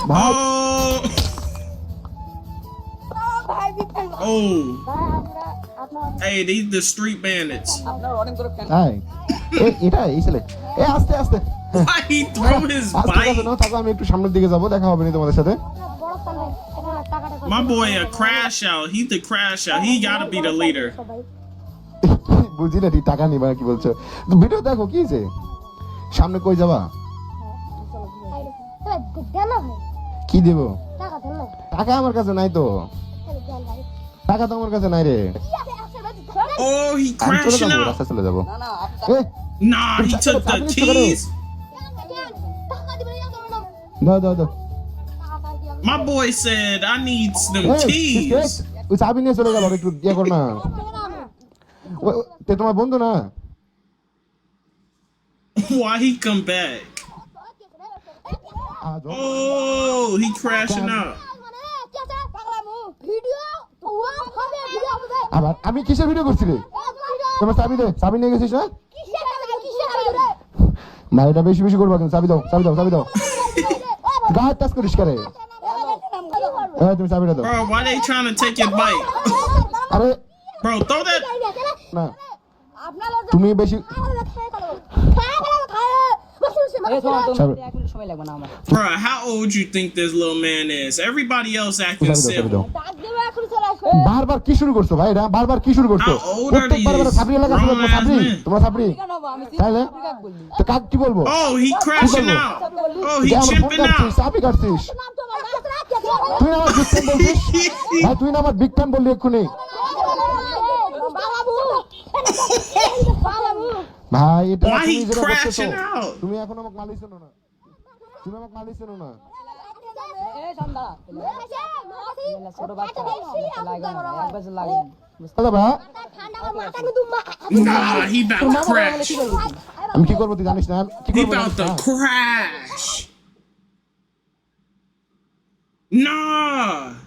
ভাই Oh. Hey, these the street bandits. ভাই এটা এই ছেলে আস্তে আস্তে Why he throw his আস্তে bike? আস্তে নাও থাকো আমি একটু সামনের দিকে যাব দেখা হবে না তোমাদের সাথে My boy a crash out. He the crash out. He gotta be the leader. বুঝি না ঠিক টাকা নিবা কি বলছো ভিডিও দেখো কি যে সামনে কই যাবা কি দেব টাকা আমার কাছে নাই তো টাকা তো আমার কাছে নাই রে Oh, he আমি চলে crashing যাবো out. রাস্তা চলে যাবো Nah, he took the keys. দাও দাও দাও My boy said I need them keys. ওই চাবি নিয়ে চলে গেল একটু ইয়ে কর না তে তোমার বন্ধু না Why he come back? Oh, he crashing out. আবার আমি কিসের ভিডিও করছি রে তোমার চাবি দে চাবি নিয়ে গেছিস না ভাই এটা বেশি বেশি করবা কিন্তু চাবি দাও চাবি দাও চাবি দাও গায়ে টাচ করিস করে তুমি চাবিটা দাও Bro, why they trying to take your bike? আরে Bro, throw that. না তুমি বেশি Bro, how old you think this little man is? Everybody else acting civil. বারবার কি শুরু করছো ভাই এটা বারবার কি শুরু করছো How old are প্রত্যেকবার these সাবরি লাগা ছিল grown-ass সাবরি men? তোমার সাবরি তাইলে তো কাক কি বলবো Oh, he crashing out. Oh, he যে আমার ফোন chipping কাটছিস out. চাবি কাটছিস তুই না আমার বিগ টাইম বলছিস ভাই তুই না আমার বিগ টাইম বললি এক্ষুনি ভাই এটা Why he তুমি যেটা করতেছো crashing out? তুমি এখন আমাকে মালিশ শোনো না তুমি আমাকে মালিশ শোনো না দাদা ভাই Nah, he about to crash. আমি কি করবো তুই জানিস না কি He করবো about to crash. Nah.